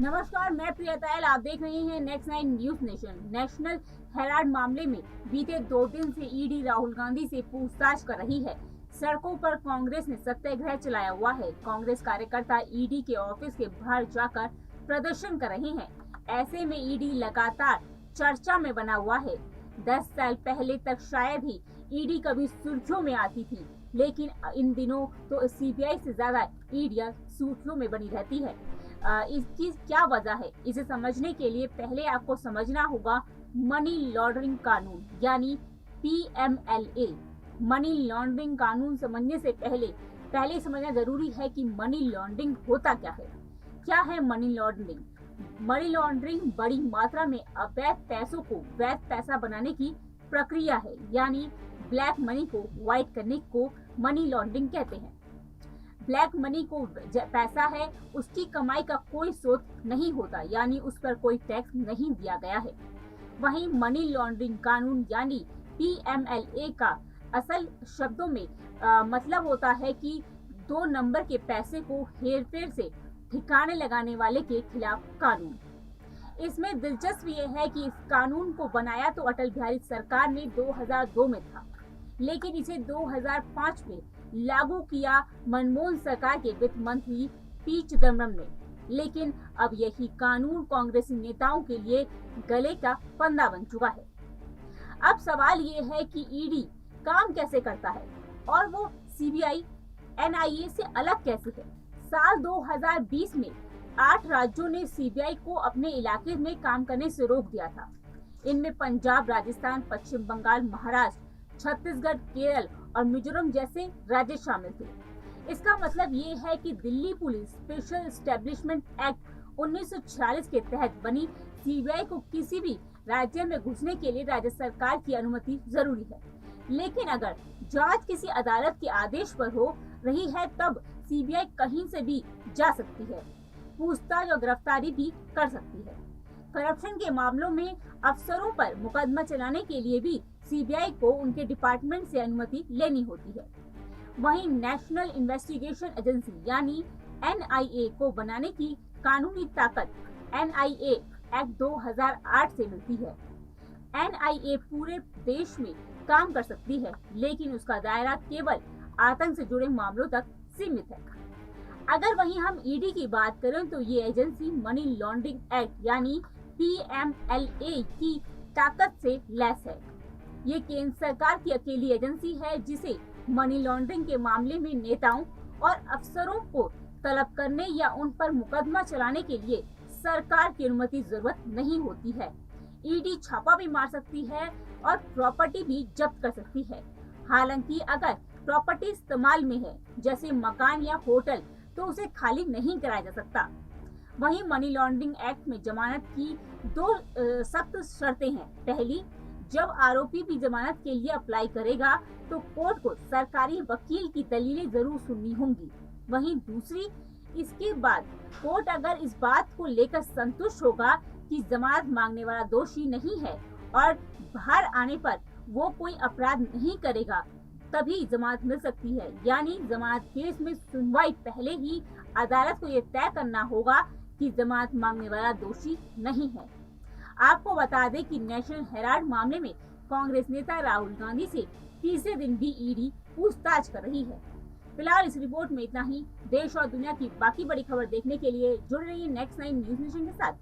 नमस्कार, मैं प्रिया तायल। आप देख रहे हैं next 9 news nation. National Herald मामले में बीते 2 दिन से ईडी राहुल गांधी से पूछताछ कर रही है। सड़कों पर कांग्रेस ने सत्याग्रह चलाया हुआ है। कांग्रेस कार्यकर्ता ईडी के ऑफिस के बाहर जाकर प्रदर्शन कर रहे हैं। ऐसे में ईडी लगातार चर्चा में बना हुआ है। 10 साल पहले तक शायद ही ईडी कभी सुर्खियों में आती थी, लेकिन इन दिनों तो सीबीआई से ज्यादा ईडी सुर्खियों में बनी रहती है। इसकी क्या वजह है, इसे समझने के लिए पहले आपको समझना होगा मनी लॉन्ड्रिंग कानून यानी PMLA। मनी लॉन्ड्रिंग कानून समझने से पहले समझना जरूरी है कि मनी लॉन्ड्रिंग होता क्या है मनी लॉन्ड्रिंग। मनी लॉन्ड्रिंग बड़ी मात्रा में अवैध पैसों को वैध पैसा बनाने की प्रक्रिया है, यानी ब्लैक मनी को व्हाइट करने को मनी लॉन्ड्रिंग कहते हैं। ब्लैक मनी को पैसा है, उसकी कमाई का कोई स्रोत नहीं होता, यानी उस पर कोई टैक्स नहीं दिया गया है। वहीं मनी लॉन्ड्रिंग कानून यानी PMLA का असल शब्दों में मतलब होता है कि 2 नंबर के पैसे को हेरफेर से ठिकाने लगाने वाले के खिलाफ कानून। इसमें दिलचस्प ये है कि इस कानून को बनाया तो अटल बिहारी सरकार ने 2002 में था, लेकिन इसे 2005 में लागू किया मनमोहन सरकार के वित्त मंत्री P चिदम्बरम ने। लेकिन अब यही कानून कांग्रेसी नेताओं के लिए गले का फंदा बन चुका है। अब सवाल ये है कि ईडी काम कैसे करता है और वो CBI NIA से अलग कैसे है। साल 2020 में 8 राज्यों ने CBI को अपने इलाके में काम करने से रोक दिया था। इनमें पंजाब, राजस्थान, पश्चिम बंगाल, महाराष्ट्र, छत्तीसगढ़, केरल और मिजोरम जैसे राज्य शामिल थे। इसका मतलब ये है कि Delhi police special establishment act 1946 के तहत बनी CBI को किसी भी राज्य में घुसने के लिए राज्य सरकार की अनुमति जरूरी है। लेकिन अगर जांच किसी अदालत के आदेश पर हो रही है तब CBI कहीं से भी जा सकती है, पूछताछ और गिरफ्तारी भी कर सकती है। करप्शन के मामलों में अफसरों पर मुकदमा चलाने के लिए भी CBI को उनके डिपार्टमेंट से अनुमति लेनी होती है। वहीं नेशनल इन्वेस्टिगेशन एजेंसी यानी NIA को बनाने की कानूनी ताकत NIA एक्ट 2008 से मिलती है। NIA पूरे देश में काम कर सकती है, लेकिन उसका दायरा केवल आतंक से जुड़े मामलों तक सीमित है। अगर वहीं हम ईडी की बात करें तो ये एजेंसी मनी लॉन्ड्रिंग एक्ट यानी PMLA की ताकत से लैस है। ये केंद्र सरकार की अकेली एजेंसी है जिसे मनी लॉन्ड्रिंग के मामले में नेताओं और अफसरों को तलब करने या उन पर मुकदमा चलाने के लिए सरकार की अनुमति जरूरत नहीं होती है। ईडी छापा भी मार सकती है और प्रॉपर्टी भी जब्त कर सकती है। हालांकि अगर प्रॉपर्टी इस्तेमाल में है, जैसे मकान या होटल, तो उसे खाली नहीं कराया जा सकता। वहीं मनी लॉन्ड्रिंग एक्ट में जमानत की 2 सख्त शर्तें हैं। पहली, जब आरोपी भी जमानत के लिए अप्लाई करेगा तो कोर्ट को सरकारी वकील की दलीलें जरूर सुननी होंगी। वहीं दूसरी, इसके बाद कोर्ट अगर इस बात को लेकर संतुष्ट होगा कि जमानत मांगने वाला दोषी नहीं है और बाहर आने पर वो कोई अपराध नहीं करेगा, तभी जमानत मिल सकती है। यानी जमानत केस में सुनवाई पहले ही अदालत को ये तय करना होगा कि जमानत मांगने वाला दोषी नहीं है। आपको बता दें कि नेशनल हेराल्ड मामले में कांग्रेस नेता राहुल गांधी से तीसरे दिन भी ईडी पूछताछ कर रही है। फिलहाल इस रिपोर्ट में इतना ही। देश और दुनिया की बाकी बड़ी खबर देखने के लिए जुड़ रहिए नेक्स्ट 9 न्यूज नेशन के साथ।